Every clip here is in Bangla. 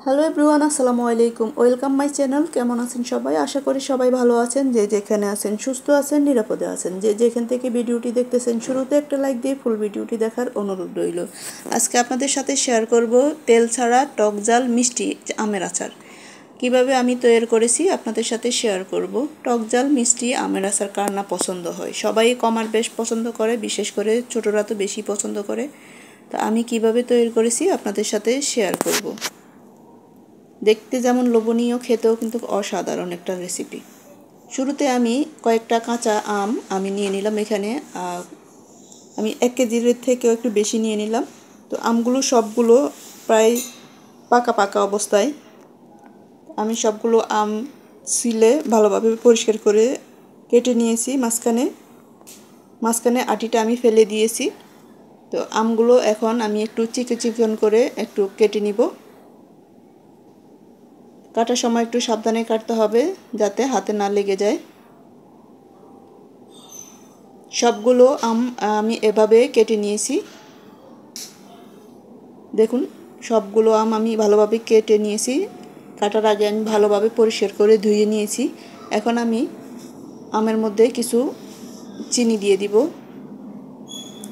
হ্যালো এভরিওয়ান, আসসালামু আলাইকুম। Welcome my channel. কেমন আছেন সবাই? আশা করি সবাই ভালো আছেন। যে যেখানে আছেন সুস্থ আছেন, নিরাপদে আছেন। যে যেখান থেকে ভিডিওটি দেখতেছেন শুরুতে একটা লাইক দিয়ে ফুল ভিডিওটি দেখার অনুরোধ রইল। আজকে আপনাদের সাথে শেয়ার করব তেল ছাড়া টক ঝাল মিষ্টি আমের আচার। কিভাবে আমি তৈরি করেছি আপনাদের সাথে শেয়ার করব। টক ঝাল মিষ্টি আমের আচার কার না পছন্দ হয়? সবাই কম আর বেশ পছন্দ করে, বিশেষ করে ছোটরা তো বেশি পছন্দ করে। তো আমি কিভাবে তৈরি করেছি আপনাদের সাথে শেয়ার করব। দেখতে যেমন লোভনীয়, খেতেও কিন্তু অসাধারণ একটা রেসিপি। শুরুতে আমি কয়েকটা কাঁচা আম নিয়ে নিলাম। এখানে আমি 1 কেজির থেকেও একটু বেশি নিয়ে নিলাম। তো আমগুলো সবগুলো প্রায় পাকা পাকা অবস্থায়। আমি সবগুলো আম ছিলে ভালোভাবে পরিষ্কার করে কেটে নিয়েছি। মাঝখানে আটিটা আমি ফেলে দিয়েছি। তো আমগুলো এখন আমি একটু চিকন করে একটু কেটে নিব। কাটার সময় একটু সাবধানে কাটতে হবে যাতে হাতে না লেগে যায়। সবগুলো আম আমি এভাবে কেটে নিয়েছি। দেখুন, সবগুলো আম আমি ভালোভাবে কেটে নিয়েছি। কাটার আগে আমি ভালোভাবে পরিষ্কার করে ধুয়ে নিয়েছি। এখন আমি আমের মধ্যে কিছু চিনি দিয়ে দিব।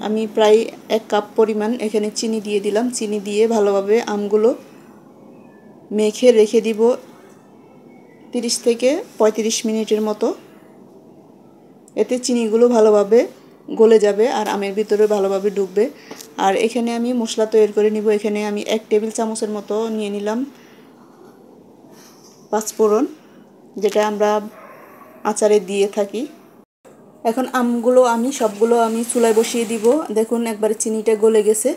আমি প্রায় 1 কাপ পরিমাণ এখানে চিনি দিয়ে দিলাম। চিনি দিয়ে ভালোভাবে আমগুলো মেখে রেখে দিব 30 থেকে 35 মিনিটের মতো। এতে চিনিগুলো ভালোভাবে গলে যাবে আর আমের ভিতরে ভালোভাবে ঢুকবে। আর এখানে আমি মশলা তৈরি করে নিব। এখানে আমি 1 টেবিল চামচের মতো নিয়ে নিলাম পাঁচফোড়ন, যেটা আমরা আচারে দিয়ে থাকি। এখন আমগুলো সবগুলো আমি চুলায় বসিয়ে দিব। দেখুন, একবারে চিনিটা গলে গেছে।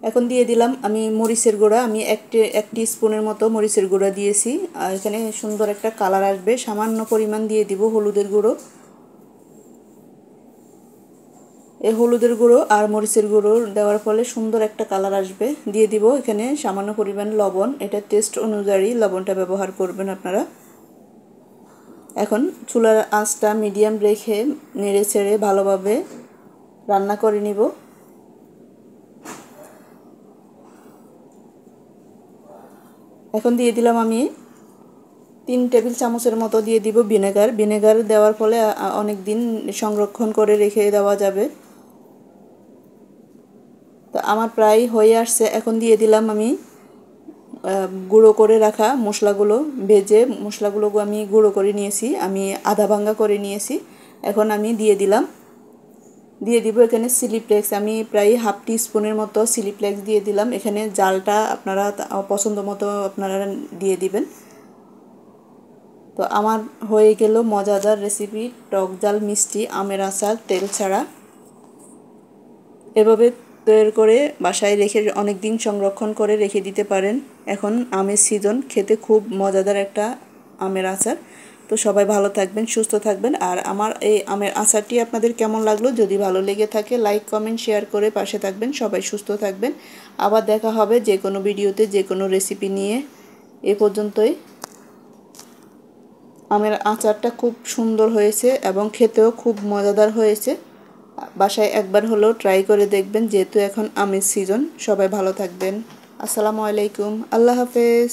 এখন দিয়ে দিলাম আমি মরিচের গুঁড়া। আমি এক টিস্পুনের মতো মরিচের গুঁড়া দিয়েছি। আর এখানে সুন্দর একটা কালার আসবে। সামান্য পরিমাণ দিয়ে দিব হলুদের গুঁড়ো। এই হলুদের গুঁড়ো আর মরিচের গুঁড়ো দেওয়ার ফলে সুন্দর একটা কালার আসবে। দিয়ে দিব এখানে সামান্য পরিমাণ লবণ। এটা টেস্ট অনুযায়ী লবণটা ব্যবহার করবেন আপনারা। এখন চুলার আঁচটা মিডিয়াম রেখে নেড়ে ছেড়ে ভালোভাবে রান্না করে নিব। এখন দিয়ে দিলাম আমি 3 টেবিল চামচের মতো দিয়ে দিব ভিনেগার। ভিনেগার দেওয়ার ফলে অনেক দিন সংরক্ষণ করে রেখে দেওয়া যাবে। তো আমার প্রায় হয়ে আসছে। এখন দিয়ে দিলাম আমি গুঁড়ো করে রাখা মশলাগুলো। ভেজে মশলাগুলো আমি গুঁড়ো করে নিয়েছি, আমি আধা ভাঙ্গা করে নিয়েছি। এখন আমি দিয়ে দিব এখানে চিলি ফ্লেক্স। আমি প্রায় হাফ টিস্পুনের মতো চিলি ফ্লেক্স দিয়ে দিলাম। এখানে জালটা আপনারা পছন্দ মতো আপনারা দিয়ে দিবেন। তো আমার হয়ে গেল মজাদার রেসিপি টক ঝাল মিষ্টি আমের আচার তেল ছাড়া। এভাবে তৈরি করে বাসায় রেখে অনেক দিন সংরক্ষণ করে রেখে দিতে পারেন। এখন আমের সিজন, খেতে খুব মজাদার একটা আমের আচার। তো সবাই ভালো থাকবেন, সুস্থ থাকবেন। আর আমার এই আমের আচারটি আপনাদের কেমন লাগলো? যদি ভালো লেগে থাকে লাইক কমেন্ট শেয়ার করে পাশে থাকবেন। সবাই সুস্থ থাকবেন। আবার দেখা হবে যে কোনো ভিডিওতে, যে কোনো রেসিপি নিয়ে। এ পর্যন্তই। আমের আচারটা খুব সুন্দর হয়েছে এবং খেতেও খুব মজাদার হয়েছে। বাসায় একবার হলেও ট্রাই করে দেখবেন, যেহেতু এখন আমের সিজন। সবাই ভালো থাকবেন। আসসালামু আলাইকুম। আল্লাহ হাফেজ।